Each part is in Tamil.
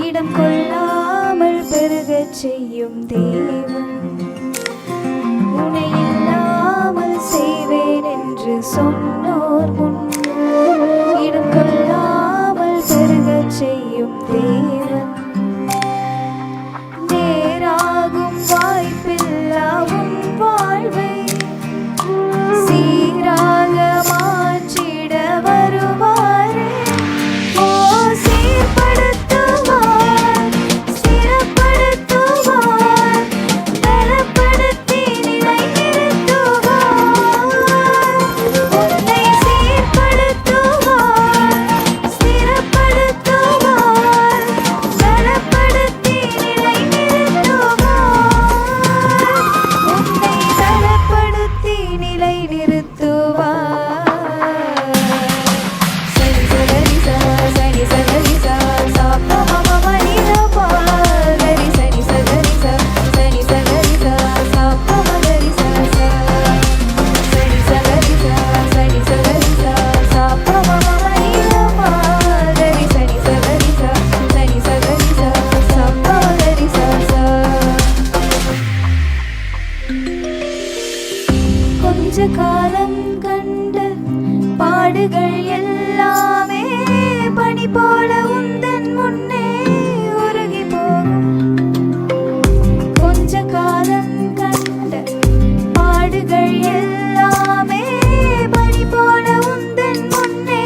இடம் கொள்ளாமல் பெருகச் செய்யும் தேவன், உன்னை இல்லாமல் செய்வேன் என்று சொன்னோர் முன் இடம் கொள்ளாமல் பெருகச் செய்யும் தேவன், நேராகும் வாய்ப்பில்லா உன் வாழ்வை சீராக மாற்றிட வருவாரே. ஓ சீர்படுத்துவார், ஸ்திரப்படுத்துவார், பலப்படுத்தி நிலைநிறுத்துவார். உன்னை சீர்படுத்துவார், ஸ்திரப்படுத்துவார், பலப்படுத்தி நிலைநிறுத்துவார். உன்னை பலப்படுத்தி நிலைநிறுத்துவார். சரி சரி சா சரி சரி சா சா பா மா மா நீ த பா கரி சரி சரி சா சரி சரி சா சா பா மா கரி சா சா சரி சரி சா சரி சரி சா சா பா மா மா நீ த பா கரி சரி சரி சா சரி சரி சா சா பா கரி சா சா. கொஞ்ச காலம் கண்ட பாடுகள் எல்லாமே பனி போல உந்தன் முன்னே உருகி போகும். கொஞ்ச காலம் கண்ட பாடுகள் எல்லாமே பனி போல உந்தன் முன்னே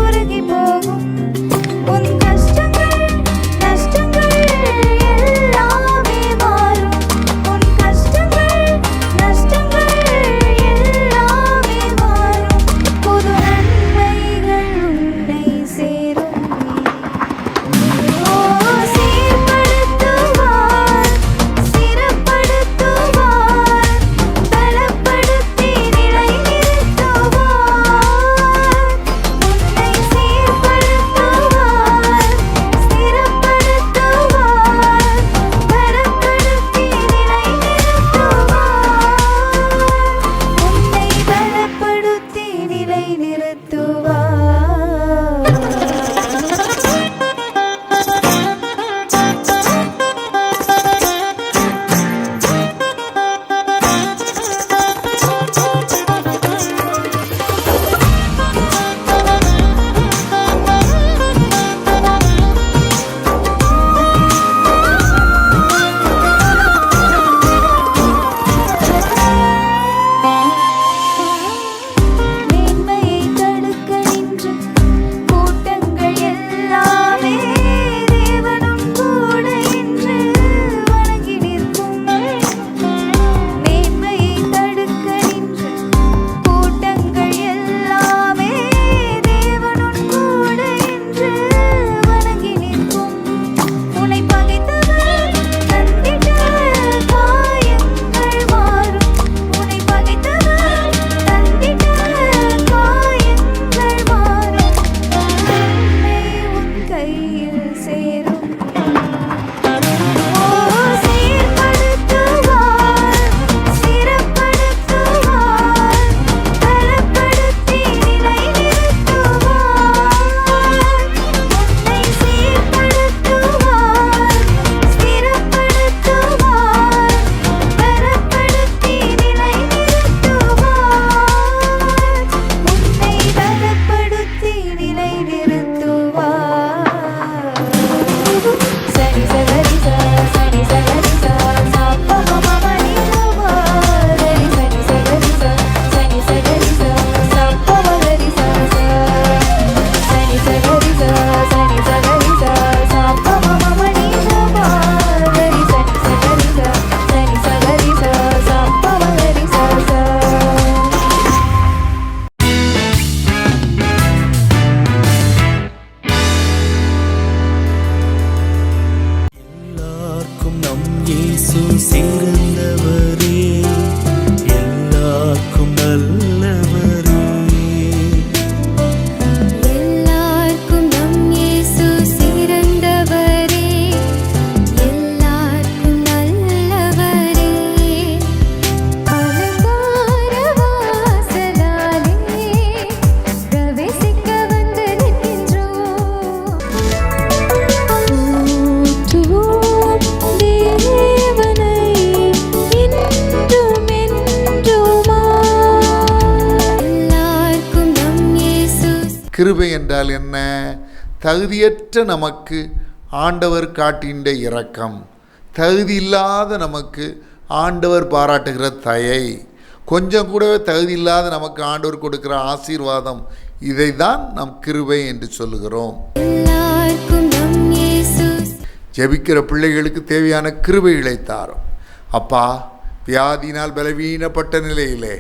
உருகி போகும். உன் கஷ்டங்கள் நஷ்டங்கள் எல்லாமே மாறும். உன் கஷ்டங்கள் நஷ்டங்கள் எல்லாமே மாறும். புது நன்மைகள் உன்னை சேரும். ஓ சீர்படுத்துவார், ஸ்திரப்படுத்துவார், பலப்படுத்தி நிலைநிறுத்துவார். உன்னை சீர்படுத்துவார், ஸ்திரப்படுத்துவார், பலப்படுத்தி நிலைநிறுத்துவார். உன்னை பலப்படுத்தி நிலைநிறுத்துவார். மேன்மையை தடுக்க நின்ற கூட்டங்கள் எல்லாமே தேவனும் கூட என்று வணங்கி நிற்கும். மேன்மையை தடுக்க நின்ற கூட்டங்கள் எல்லாமே தேவனும் கூட என்று வணங்கி நிற்கும். உன்னை பகைத்தவர் தந்திட்ட காயங்கள் மாறும். உன்னை பகைத்தவர் தந்திட்ட காயங்கள் மாறும். நன்மை உன் கையில் சேரும். ஓ சீர்படுத்துவார், ஸ்திரப்படுத்துவார், பலப்படுத்தி நிலைநிறுத்துவார். உன்னை சீர்படுத்துவார், ஸ்திரப்படுத்துவார், பலப்படுத்தி நிலைநிறுத்துவார். உன்னை பலப்படுத்தி நிலைநிறுத்துவார். சிறந்தவரே, எல்லாருக்கும் நல்லவரே. எல்லாருக்கும் நம் இயேசு சிறந்தவரே, எல்லாருக்கும் நல்லவரே. அலங்கார வாசலாலே பிரவேசிக்க வந்து நிற்கின்றோம். போற்றுவோம் தேவனை இன்றும் என்றுமாய். எல்லாருக்கும் நம் இயேசு. கிருபை என்றால் என்ன? தகுதியற்ற நமக்கு ஆண்டவர் காட்டுகின்ற இரக்கம், தகுதி இல்லாத நமக்கு ஆண்டவர் பாராட்டுகிற தயை, கொஞ்சம் கூடவே தகுதி இல்லாத நமக்கு ஆண்டவர் கொடுக்கிற ஆசீர்வாதம், இதை தான் நாம் கிருபை என்று சொல்லுகிறோம். எல்லாருக்கும் நம் இயேசு. ஜெபிக்கிற பிள்ளைகளுக்கு தேவையான கிருபைகளை தாரும். அப்பா, வியாதியினால் பலவீனப்பட்ட நிலையிலே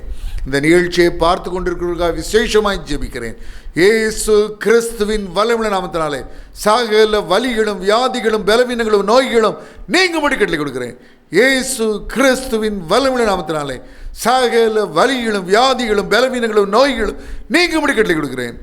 இந்த நிகழ்ச்சியை பார்த்து கொண்டிருக்கிறவர்களுக்காக விசேஷமாய் ஜெபிக்கிறேன். இயேசு கிறிஸ்துவின் வல்லமையுள்ள நாமத்தினாலே சகல வலிகளும் வியாதிகளும் பலவீனங்களும் நோய்களும் நீங்கும்படி கட்டளை கொடுக்கிறேன். இயேசு கிறிஸ்துவின் வல்லமையுள்ள நாமத்தினாலே சகல வலிகளும் வியாதிகளும் பலவீனங்களும் நோய்களும் நீங்கும்படி கட்டளை கொடுக்கிறேன்.